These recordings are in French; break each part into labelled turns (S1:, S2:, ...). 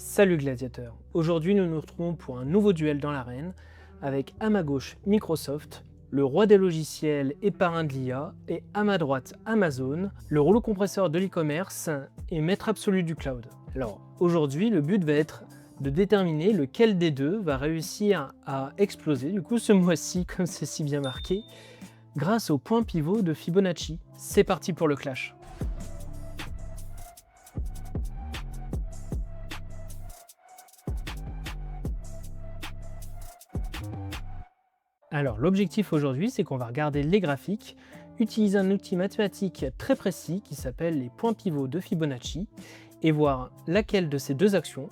S1: Salut gladiateurs, aujourd'hui nous nous retrouvons pour un nouveau duel dans l'arène avec à ma gauche Microsoft, le roi des logiciels et parrain de l'IA, et à ma droite Amazon, le rouleau compresseur de l'e-commerce et maître absolu du cloud. Alors aujourd'hui le but va être de déterminer lequel des deux va réussir à exploser du coup ce mois-ci comme c'est si bien marqué grâce au point pivot de Fibonacci. C'est parti pour le clash. Alors l'objectif aujourd'hui, c'est qu'on va regarder les graphiques, utiliser un outil mathématique très précis qui s'appelle les points pivots de Fibonacci et voir laquelle de ces deux actions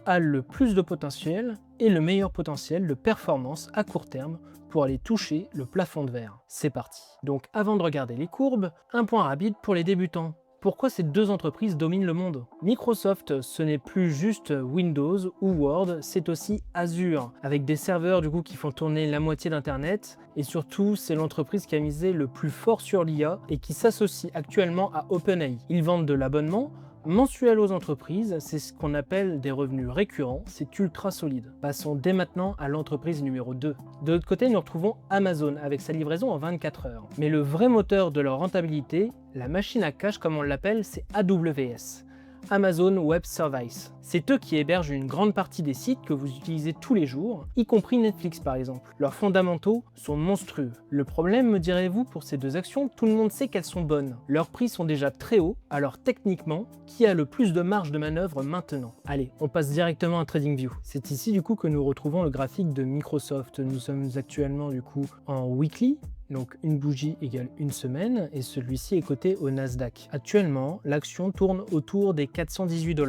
S1: a le plus de potentiel et le meilleur potentiel de performance à court terme pour aller toucher le plafond de verre. C'est parti. Donc avant de regarder les courbes, un point rapide pour les débutants. Pourquoi ces deux entreprises dominent le monde? Microsoft, ce n'est plus juste Windows ou Word, c'est aussi Azure, avec des serveurs du coup qui font tourner la moitié d'Internet, et surtout c'est l'entreprise qui a misé le plus fort sur l'IA et qui s'associe actuellement à OpenAI. Ils vendent de l'abonnement mensuel aux entreprises, c'est ce qu'on appelle des revenus récurrents, c'est ultra solide. Passons dès maintenant à l'entreprise numéro 2. De l'autre côté, nous retrouvons Amazon avec sa livraison en 24 heures. Mais le vrai moteur de leur rentabilité, la machine à cash comme on l'appelle, c'est AWS. Amazon Web Services. C'est eux qui hébergent une grande partie des sites que vous utilisez tous les jours, y compris Netflix par exemple. Leurs fondamentaux sont monstrueux. Le problème, me direz-vous, pour ces deux actions, tout le monde sait qu'elles sont bonnes. Leurs prix sont déjà très hauts, alors techniquement, qui a le plus de marge de manœuvre maintenant? Allez, on passe directement à TradingView. C'est ici du coup que nous retrouvons le graphique de Microsoft. Nous sommes actuellement du coup en weekly. Donc une bougie égale une semaine et celui-ci est coté au Nasdaq. Actuellement, l'action tourne autour des 418 $.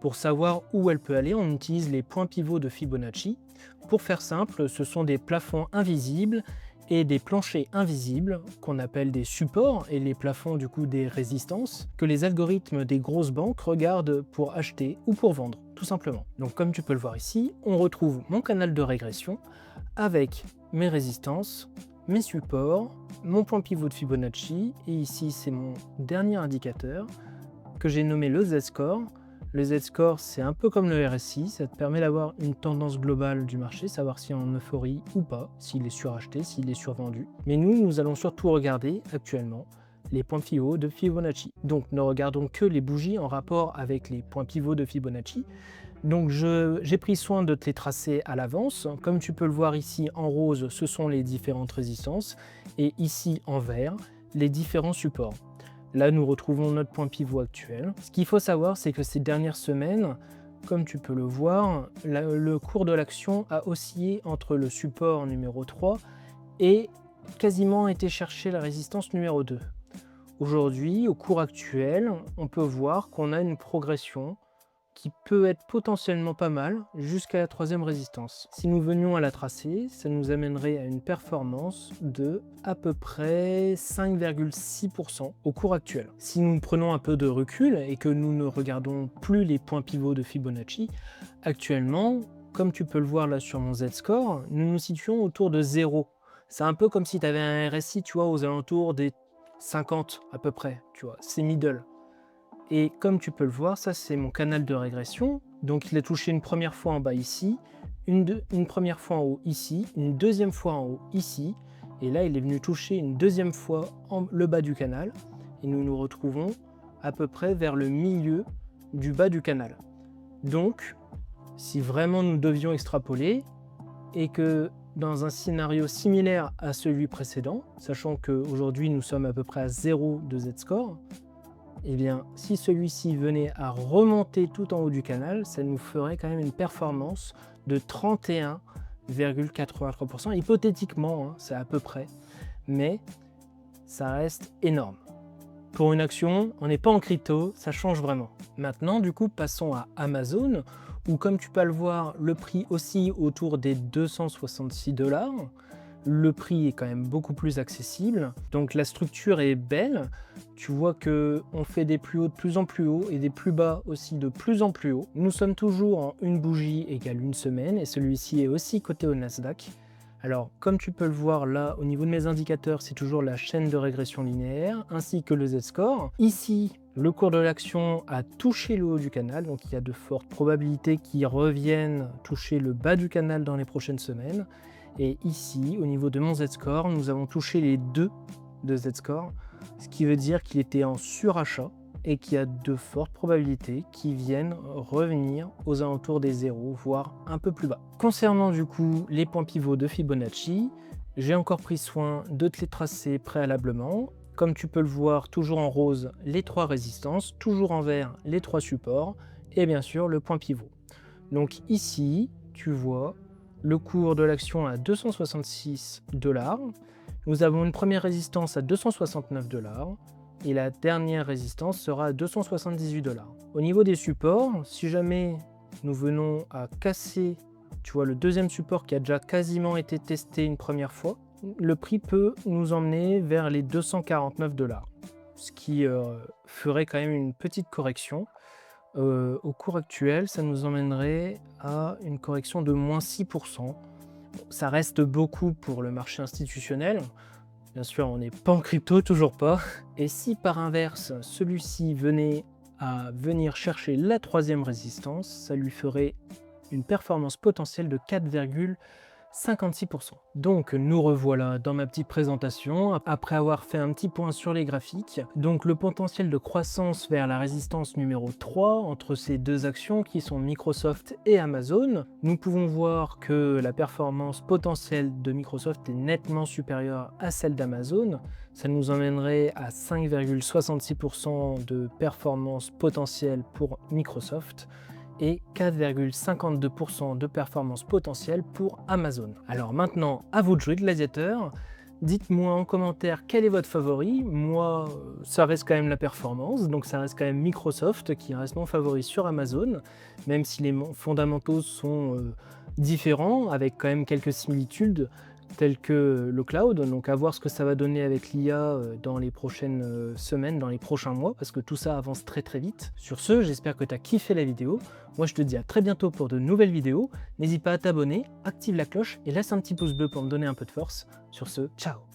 S1: Pour savoir où elle peut aller, on utilise les points pivots de Fibonacci. Pour faire simple, ce sont des plafonds invisibles et des planchers invisibles qu'on appelle des supports et les plafonds du coup des résistances que les algorithmes des grosses banques regardent pour acheter ou pour vendre, tout simplement. Donc comme tu peux le voir ici, on retrouve mon canal de régression avec mes résistances, mes supports, mon point pivot de Fibonacci, et ici c'est mon dernier indicateur que j'ai nommé le Z-score. Le Z-score, c'est un peu comme le RSI, ça te permet d'avoir une tendance globale du marché, savoir s'il est en euphorie ou pas, s'il est suracheté, s'il est survendu. Mais nous allons surtout regarder actuellement les points pivots de Fibonacci. Donc ne regardons que les bougies en rapport avec les points pivots de Fibonacci. Donc j'ai pris soin de te les tracer à l'avance. Comme tu peux le voir ici en rose, ce sont les différentes résistances, et ici en vert, les différents supports. Là, nous retrouvons notre point pivot actuel. Ce qu'il faut savoir, c'est que ces dernières semaines, comme tu peux le voir, le cours de l'action a oscillé entre le support numéro 3 et quasiment été chercher la résistance numéro 2. Aujourd'hui, au cours actuel, on peut voir qu'on a une progression qui peut être potentiellement pas mal jusqu'à la troisième résistance. Si nous venions à la tracer, ça nous amènerait à une performance de à peu près 5,6% au cours actuel. Si nous prenons un peu de recul et que nous ne regardons plus les points pivots de Fibonacci, actuellement, comme tu peux le voir là sur mon Z-score, nous nous situons autour de 0. C'est un peu comme si tu avais un RSI, tu vois, aux alentours des 50 à peu près, tu vois, c'est middle. Et comme tu peux le voir, ça c'est mon canal de régression. Donc il a touché une première fois en bas ici, une première fois en haut ici, une deuxième fois en haut ici, et là il est venu toucher une deuxième fois le bas du canal, et nous nous retrouvons à peu près vers le milieu du bas du canal. Donc, si vraiment nous devions extrapoler, et que dans un scénario similaire à celui précédent, sachant qu'aujourd'hui nous sommes à peu près à 0 de Z-score, eh bien, si celui-ci venait à remonter tout en haut du canal, ça nous ferait quand même une performance de 31,83%. Hypothétiquement, hein, c'est à peu près, mais ça reste énorme. Pour une action, on n'est pas en crypto, ça change vraiment. Maintenant, du coup, passons à Amazon, où comme tu peux le voir, le prix oscille autour des 266 $. Le prix est quand même beaucoup plus accessible, donc la structure est belle. Tu vois qu'on fait des plus hauts de plus en plus haut et des plus bas aussi de plus en plus haut. Nous sommes toujours en une bougie égale une semaine et celui-ci est aussi coté au Nasdaq. Alors, comme tu peux le voir là, au niveau de mes indicateurs, c'est toujours la chaîne de régression linéaire, ainsi que le Z-score. Ici, le cours de l'action a touché le haut du canal, donc il y a de fortes probabilités qu'il revienne toucher le bas du canal dans les prochaines semaines. Et ici, au niveau de mon Z-score, nous avons touché les 2 de Z-score, ce qui veut dire qu'il était en surachat et qu'il y a de fortes probabilités qu'ils viennent revenir aux alentours des 0, voire un peu plus bas. Concernant du coup les points pivots de Fibonacci, j'ai encore pris soin de te les tracer préalablement. Comme tu peux le voir, toujours en rose, les 3 résistances, toujours en vert, les 3 supports, et bien sûr le point pivot. Donc ici, tu vois le cours de l'action à 266 $. Nous avons une première résistance à 269 $. Et la dernière résistance sera à 278 $. Au niveau des supports, si jamais nous venons à casser, tu vois, le deuxième support qui a déjà quasiment été testé une première fois, le prix peut nous emmener vers les 249 $, ce qui ferait quand même une petite correction. Au cours actuel, ça nous emmènerait à une correction de moins 6%. Ça reste beaucoup pour le marché institutionnel. Bien sûr, on n'est pas en crypto, toujours pas. Et si par inverse, celui-ci venait à venir chercher la 3e résistance, ça lui ferait une performance potentielle de 4,56%. Donc nous revoilà dans ma petite présentation, après avoir fait un petit point sur les graphiques. Donc le potentiel de croissance vers la résistance numéro 3 entre ces 2 actions qui sont Microsoft et Amazon. Nous pouvons voir que la performance potentielle de Microsoft est nettement supérieure à celle d'Amazon. Ça nous emmènerait à 5,66% de performance potentielle pour Microsoft et 4,52% de performance potentielle pour Amazon. Alors maintenant, à vous de jouer, gladiateur. Dites-moi en commentaire quel est votre favori. Moi, ça reste quand même la performance, donc ça reste quand même Microsoft qui reste mon favori sur Amazon, même si les fondamentaux sont différents, avec quand même quelques similitudes, telles que le cloud. Donc à voir ce que ça va donner avec l'IA dans les prochaines semaines, dans les prochains mois, parce que tout ça avance très très vite. Sur ce, j'espère que tu as kiffé la vidéo. Moi je te dis à très bientôt pour de nouvelles vidéos. N'hésite pas à t'abonner, active la cloche et laisse un petit pouce bleu pour me donner un peu de force. Sur ce, ciao!